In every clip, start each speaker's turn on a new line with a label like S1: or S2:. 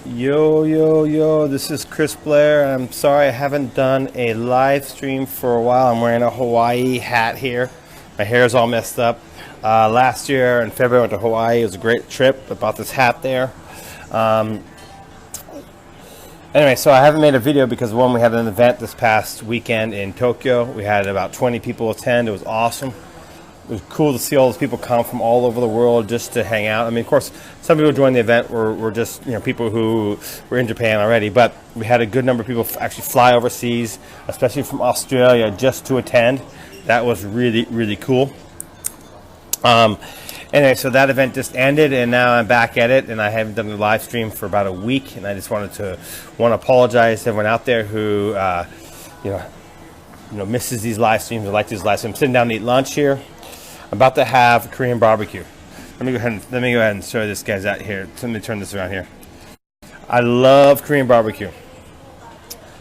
S1: Yo, this is Chris Blair. I'm sorry I haven't done a live stream for a while. I'm wearing a Hawaii hat here. My hair's all messed up. Last year in February I went to Hawaii. It was a great trip. I bought this hat there. Anyway, so I haven't made a video because one, we had an event this past weekend in Tokyo. We had about 20 people attend. It was awesome. It was cool to see all those people come from all over the world just to hang out. I mean, of course, some people who joined the event were just, people who were in Japan already, but we had a good number of people actually fly overseas, especially from Australia, just to attend. That was really, really cool. Anyway, so that event just ended, and now I'm back at it, and I haven't done a live stream for about a week, and I just want to apologize to everyone out there who, misses these live streams or like these live streams. I'm sitting down to eat lunch here. I'm about to have Korean barbecue. Let me go ahead and show this guys out here. Let me turn this around here. I love Korean barbecue.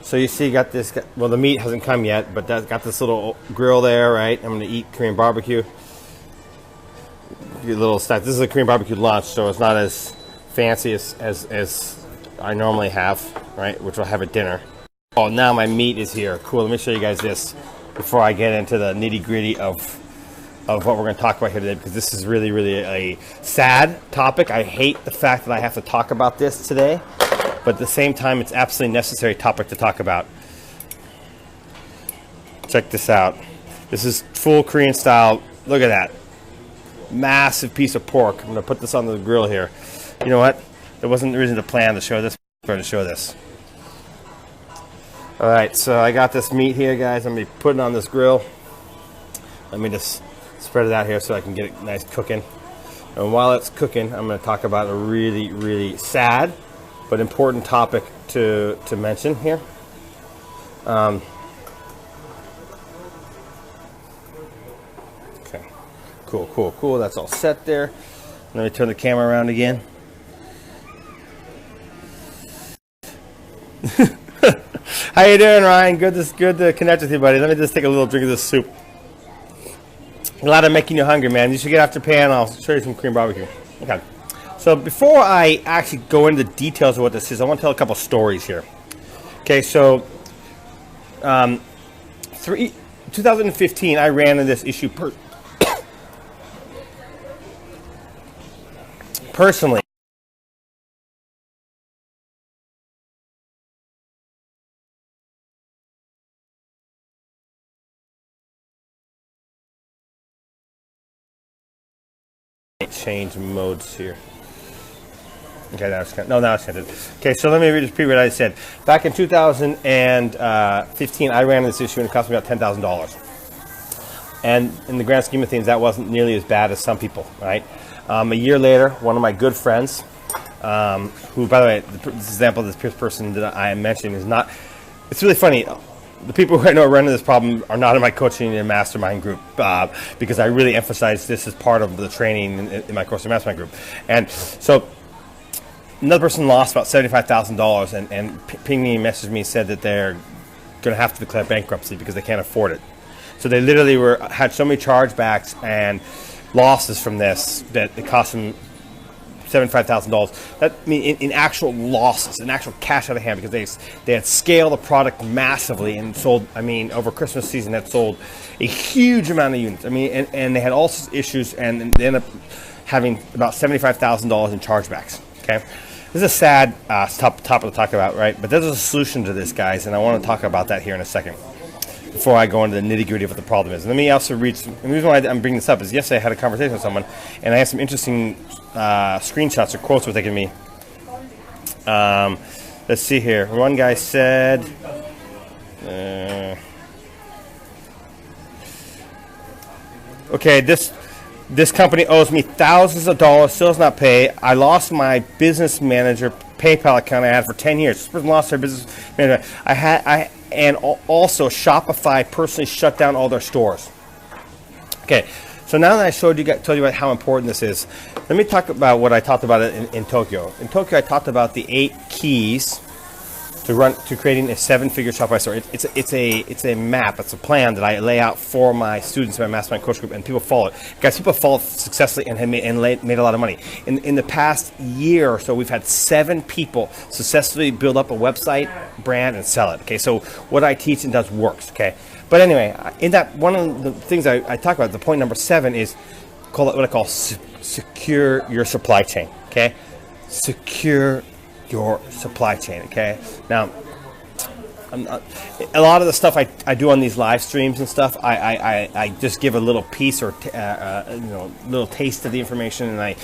S1: So you see, got this. Well, the meat hasn't come yet, but that's got this little grill there, right? I'm going to eat Korean barbecue. A little snack. This is a Korean barbecue lunch, so it's not as fancy as I normally have, right? Which I'll have at dinner. Oh, now my meat is here. Cool. Let me show you guys this before I get into the nitty-gritty of what we're going to talk about here today, because this is really, really a sad topic. I hate the fact that I have to talk about this today, but at the same time, it's absolutely necessary topic to talk about. Check this out. This is full Korean style. Look at that. Massive piece of pork. I'm going to put this on the grill here. You know what? There wasn't a reason to plan to show this. I'm going to show this. All right, so I got this meat here, guys. I'm going to be putting it on this grill. Let me just spread it out here so I can get it nice cooking. And while it's cooking, I'm going to talk about a really, really sad but important topic to mention here. Okay, cool. That's all set there. Let me turn the camera around again. How you doing, Ryan? Good to connect with you, buddy. Let me just take a little drink of this soup. Glad I'm making you hungry, man. You should get after Japan. I'll show you some Korean barbecue. Okay. So before I actually go into the details of what this is, I want to tell a couple stories here. Okay, so 2015, I ran into this issue personally. Change modes here. Okay, now it's ended. Okay, so let me repeat what I said. Back in 2015, I ran into this issue and it cost me about $10,000. And in the grand scheme of things, that wasn't nearly as bad as some people, right? A year later, one of my good friends, who, by the way, this example of this person that I am mentioning is not, it's really funny. The people who I know run into this problem are not in my coaching and mastermind group, because I really emphasize this as part of the training in my course and mastermind group. And so another person lost about $75,000 and pinged me and messaged me and said that they're going to have to declare bankruptcy because they can't afford it. So they literally had so many chargebacks and losses from this that it cost them $75,000. That in actual losses, in actual cash out of hand, because they had scaled the product massively and sold. I mean, over Christmas season, had sold a huge amount of units. I mean, and they had all sorts of issues, and they ended up having about $75,000 in chargebacks. Okay, this is a sad topic to talk about, right? But there's a solution to this, guys, and I want to talk about that here in a second, before I go into the nitty-gritty of what the problem is. Let me also read some, and the reason why I'm bringing this up is yesterday I had a conversation with someone, and I had some interesting screenshots or quotes were taken me. Let's see here. One guy said, okay, this company owes me thousands of dollars, still does not pay. I lost my business manager PayPal account I had for 10 years. This person lost their business manager. And also Shopify personally shut down all their stores. Okay, so now that I told you about how important this is, let me talk about what I talked about in Tokyo. In Tokyo, I talked about the 8 keys to creating a 7-figure Shopify store. It's a map. It's a plan that I lay out for my students in my mastermind coach group, and people follow it. Guys, people follow it successfully and have made a lot of money. In the past year or so, we've had 7 people successfully build up a website, brand, and sell it. Okay, so what I teach and does works. Okay, but anyway, in that, one of the things I talk about, the point number 7 is what I call secure your supply chain. Okay, secure your supply chain. Okay, now a lot of the stuff I do on these live streams and stuff, I just give a little piece or little taste of the information, and I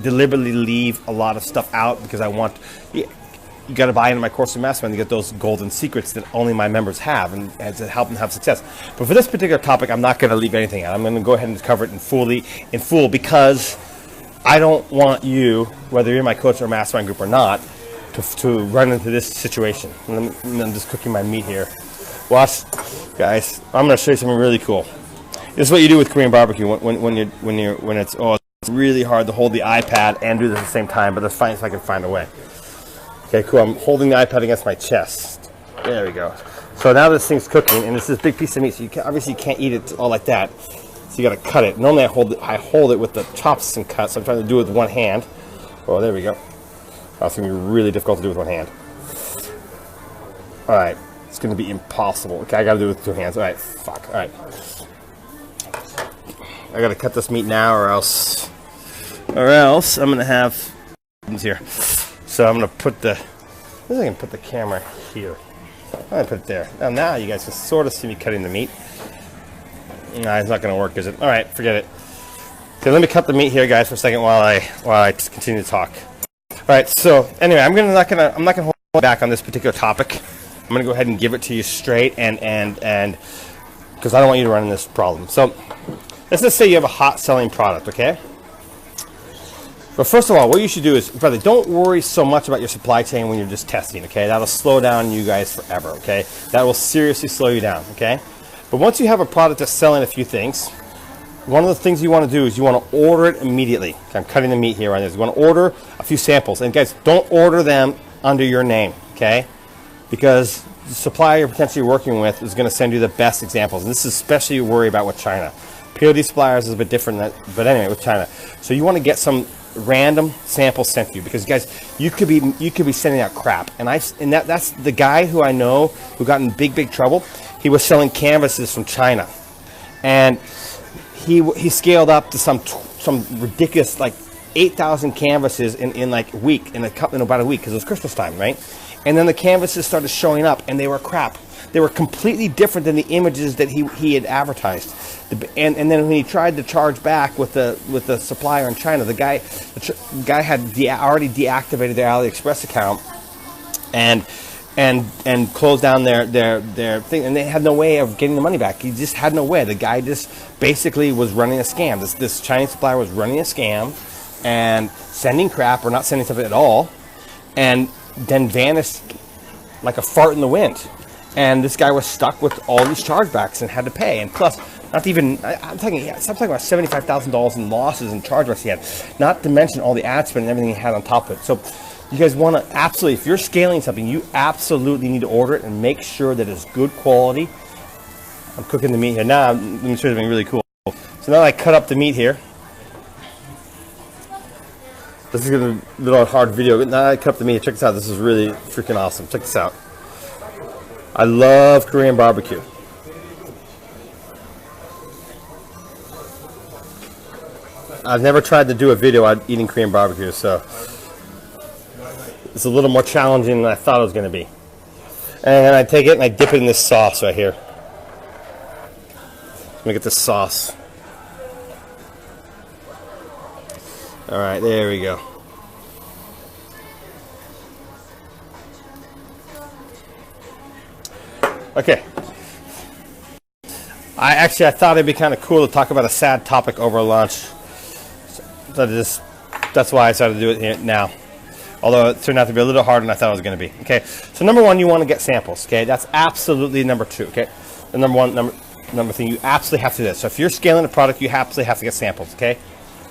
S1: deliberately leave a lot of stuff out because I want you got to buy into my course of mastermind to get those golden secrets that only my members have, and to help them have success. But for this particular topic, I'm not going to leave anything out. I'm going to go ahead and cover it in full because I don't want you, whether you're in my coach or mastermind group or not, to run into this situation. And I'm just cooking my meat here. Watch, guys. I'm going to show you something really cool. This is what you do with Korean barbecue when it's really hard to hold the iPad and do this at the same time. But let's find if I can find a way. Okay, cool. I'm holding the iPad against my chest. There we go. So now this thing's cooking, and it's this big piece of meat. So obviously you can't eat it all like that. So you got to cut it. Normally I hold it with the chopsticks and cut. So I'm trying to do it with one hand. Oh, there we go. That's going to be really difficult to do with one hand. All right. It's going to be impossible. Okay, I got to do it with 2 hands. All right. Fuck. All right. I got to cut this meat now or else I'm going to have here. So I'm going to put I can put the camera here. I'm going to put it there. Now you guys can sort of see me cutting the meat. Nah, it's not going to work, is it? All right. Forget it. Okay, let me cut the meat here, guys, for a second while I continue to talk. All right, so anyway, I'm not gonna hold back on this particular topic. I'm gonna go ahead and give it to you straight, and because I don't want you to run into this problem. So let's just say you have a hot selling product, okay? But first of all, what you should do is, brother, don't worry so much about your supply chain when you're just testing, okay? That'll slow down you guys forever, okay? That will seriously slow you down, okay? But once you have a product that's selling a few things, one of the things you want to do is you want to order it immediately. Okay, I'm cutting the meat here on this. You want to order a few samples. And guys, don't order them under your name, okay? Because the supplier you're potentially working with is going to send you the best examples. And this is especially you worry about with China. POD suppliers is a bit different, but anyway, with China. So you want to get some random samples sent to you, because guys, you could be sending out crap. And that's the guy who I know who got in big trouble. He was selling canvases from China. And he scaled up to some ridiculous, like 8,000 canvases in like a week, in about a week, because it was Christmas time, right? And then the canvases started showing up, and they were crap. They were completely different than the images that he had advertised. And then when he tried to charge back with the supplier in China, the guy had already deactivated their AliExpress account and closed down their thing, and they had no way of getting the money back. He just had no way. The guy just basically was running a scam. This Chinese supplier was running a scam and sending crap or not sending something at all, and then vanished like a fart in the wind. And this guy was stuck with all these chargebacks and had to pay. And plus, I'm talking about $75,000 in losses and chargebacks he had, not to mention all the ad spend and everything he had on top of it. So you guys want to absolutely, if you're scaling something, you absolutely need to order it and make sure that it's good quality. I'm cooking the meat here. Now, let me show you something really cool. So now I cut up the meat here. This is going to be a little hard video. Now I cut up the meat. Check this out. This is really freaking awesome. Check this out. I love Korean barbecue. I've never tried to do a video on eating Korean barbecue, so it's a little more challenging than I thought it was going to be. And then I take it and I dip it in this sauce right here. Let me get this sauce. All right, there we go. Okay. I thought it'd be kind of cool to talk about a sad topic over lunch. So that's why I decided to do it here now. Although it turned out to be a little harder than I thought it was going to be. Okay. So number one, you want to get samples. Okay. That's absolutely number two. Okay. The number thing you absolutely have to do this. So if you're scaling a product, you absolutely have to get samples. Okay.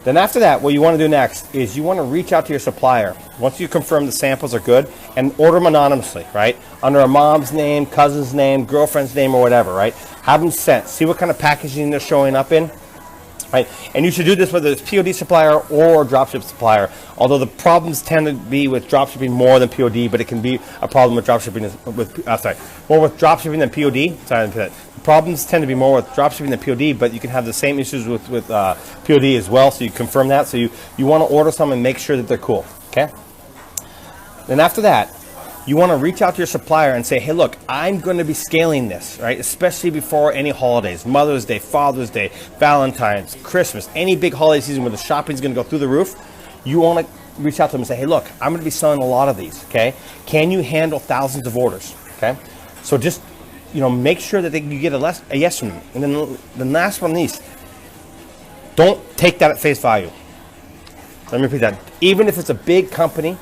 S1: Then after that, what you want to do next is you want to reach out to your supplier. Once you confirm the samples are good, and order them anonymously, right? Under a mom's name, cousin's name, girlfriend's name, or whatever, right? Have them sent. See what kind of packaging they're showing up in, right? And you should do this whether it's POD supplier or dropship supplier. Although the problems tend to be with dropshipping more than POD, but it can be a problem with dropshipping more with dropshipping than POD. Sorry, the problems tend to be more with dropshipping than POD, but you can have the same issues with POD as well. So you confirm that. So you want to order some and make sure that they're cool. Okay. Then after that, you want to reach out to your supplier and say, hey, look, I'm going to be scaling this, right? Especially before any holidays, Mother's Day, Father's Day, Valentine's, Christmas, any big holiday season where the shopping is going to go through the roof. You want to reach out to them and say, hey, look, I'm going to be selling a lot of these, okay? Can you handle thousands of orders, okay? So just, make sure that you get a yes from them. And then the last but not least, don't take that at face value. Let me repeat that. Even if it's a big company,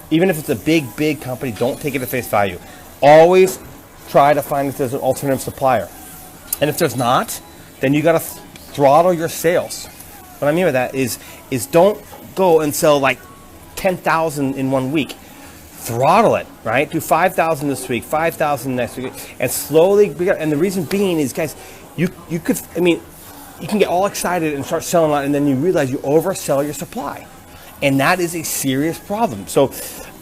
S1: even if it's a big company, don't take it at face value. Always try to find if there's an alternative supplier. And if there's not, then you got to throttle your sales. What I mean by that is don't go and sell like 10,000 in 1 week. Throttle it, right? Do 5,000 this week, 5,000 next week, and slowly. And the reason being is, guys, you can get all excited and start selling a lot, and then you realize you oversell your supply. And that is a serious problem. So,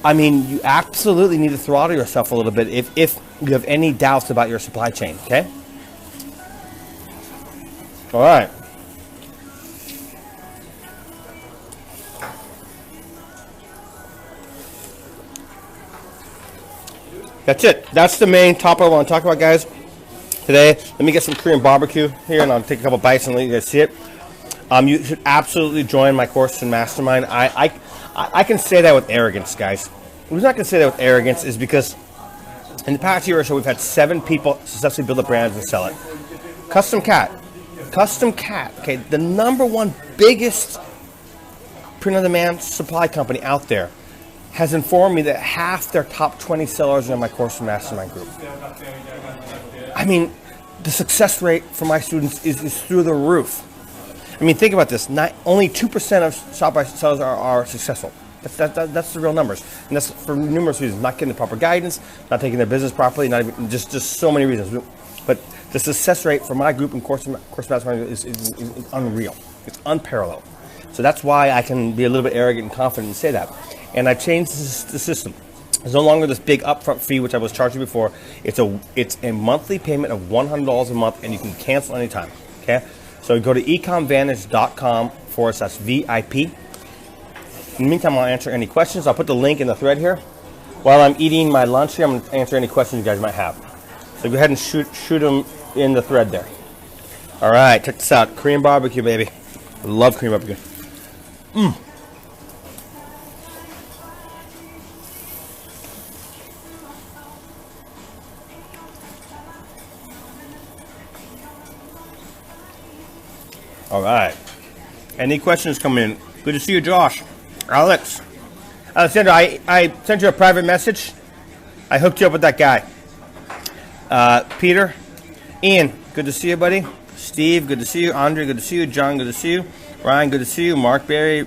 S1: you absolutely need to throttle yourself a little bit if you have any doubts about your supply chain, okay? All right. That's it. That's the main topic I want to talk about, guys, today. Let me get some Korean barbecue here, and I'll take a couple bites and let you guys see it. You should absolutely join my course and mastermind. I can say that with arrogance, guys. The reason I can say that with arrogance is because in the past year or so, we've had 7 people successfully build up brands and sell it. Custom Cat, okay, the #1 biggest print-on-demand supply company out there, has informed me that half their top 20 sellers are in my course and mastermind group. The success rate for my students is through the roof. Think about this. Not only 2% of Shopify sellers are successful. That's the real numbers, and that's for numerous reasons. Not getting the proper guidance, not taking their business properly, not even, just so many reasons. But the success rate for my group in course mastermind is unreal. It's unparalleled. So that's why I can be a little bit arrogant and confident and say that. And I've changed the system. There's no longer this big upfront fee, which I was charging before. It's a monthly payment of $100 a month, and you can cancel anytime. Okay. So go to ecomvantage.com/VIP. In the meantime, I'll answer any questions. I'll put the link in the thread here. While I'm eating my lunch here, I'm going to answer any questions you guys might have. So go ahead and shoot them in the thread there. All right, check this out. Korean barbecue, baby. I love Korean barbecue. All right. Any questions coming in? Good to see you, Josh. Alex. Alexander, I sent you a private message. I hooked you up with that guy. Peter. Ian, good to see you, buddy. Steve, good to see you. Andre, good to see you. John, good to see you. Ryan, good to see you. Mark Berry,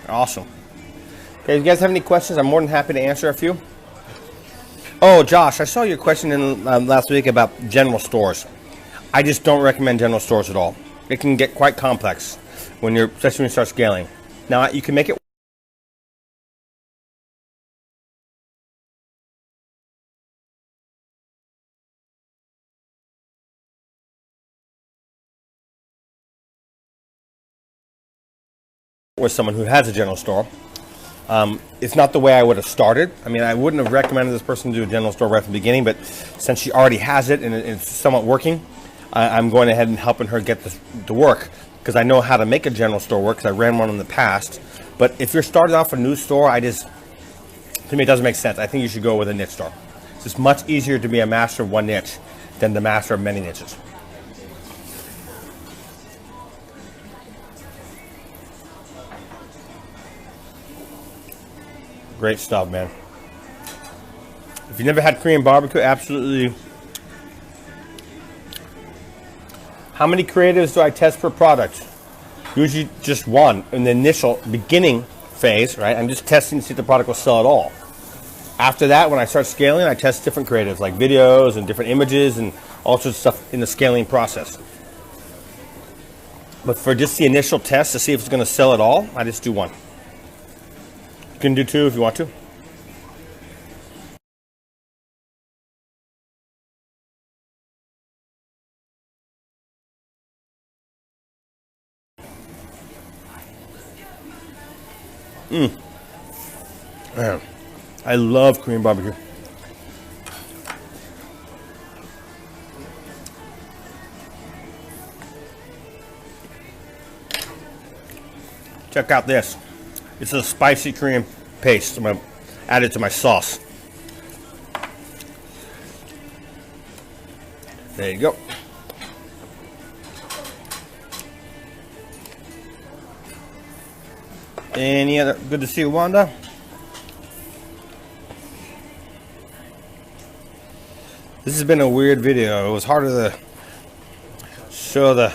S1: awesome. Okay, if you guys have any questions, I'm more than happy to answer a few. Oh, Josh, I saw your question in last week about general stores. I just don't recommend general stores at all. It can get quite complex especially when you start scaling. Now, you can make it with someone who has a general store. It's not the way I would have started. I wouldn't have recommended this person to do a general store right from the beginning, but since she already has it and it's somewhat working, I'm going ahead and helping her get this to work, because I know how to make a general store work because I ran one in the past. But if you're starting off a new store, to me it doesn't make sense. I think you should go with a niche store. It's just much easier to be a master of one niche than the master of many niches. Great stuff, man. If you've never had Korean barbecue, absolutely. How many creatives do I test per product? Usually just one in the initial beginning phase, right? I'm just testing to see if the product will sell at all. After that, when I start scaling, I test different creatives like videos and different images and all sorts of stuff in the scaling process. But for just the initial test to see if it's going to sell at all, I just do one. You can do two if you want to. Man, I love Korean barbecue. Check out this. It's a spicy Korean paste. I'm going to add it to my sauce. There you go. Any other? Good to see you, Wanda. This has been a weird video. It was harder to show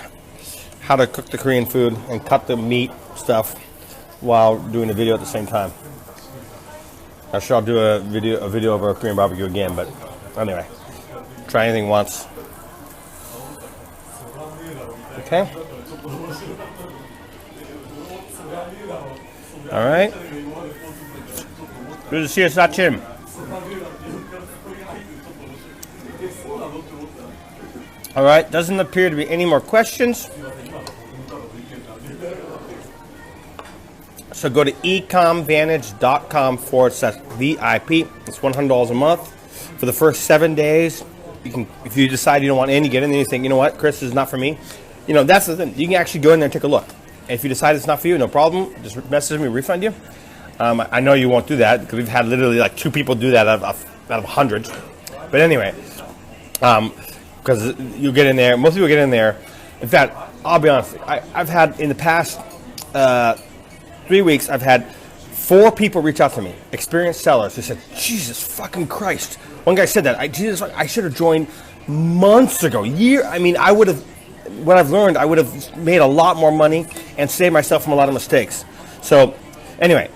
S1: how to cook the Korean food and cut the meat stuff while doing a video at the same time. I'm sure I'll do a video of our Korean barbecue again, but anyway, try anything once. Okay. All right. Good to see you, Sachin. All right. Doesn't appear to be any more questions. So go to ecomvantage.com/VIP. It's $100 a month for the first 7 days. You can, if you decide you don't want any, get in there and you think, you know what, Chris, this is not for me. You know, that's the thing. You can actually go in there and take a look. And if you decide it's not for you, no problem. Just message me, refund you. I know you won't do that because we've had literally like 2 people do that out of hundreds. But anyway, because you get in there, most people get in there. In fact, I'll be honest. I've had in the past 3 weeks, I've had 4 people reach out to me, experienced sellers, who said, "Jesus fucking Christ!" One guy said that. I should have joined months ago. I mean, I would have. What I've learned, I would have made a lot more money and saved myself from a lot of mistakes. So, anyway,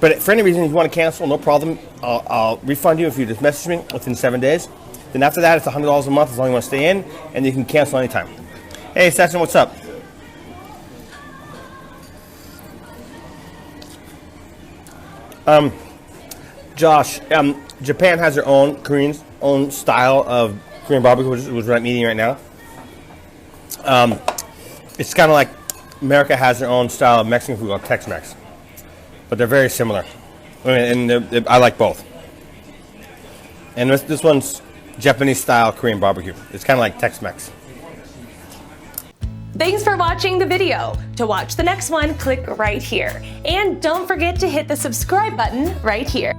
S1: but for any reason, if you want to cancel, no problem. I'll refund you if you just message me within 7 days. Then after that, it's $100 a month as long as you want to stay in, and you can cancel anytime. Hey, Sachin, what's up? Josh, Japan has their own own style of Korean barbecue, which we're eating right now. It's kind of like America has their own style of Mexican food called Tex-Mex, but they're very similar. And I like both. And this one's Japanese style Korean barbecue. It's kind of like Tex-Mex.
S2: Thanks for watching the video. To watch the next one, click right here. And don't forget to hit the subscribe button right here.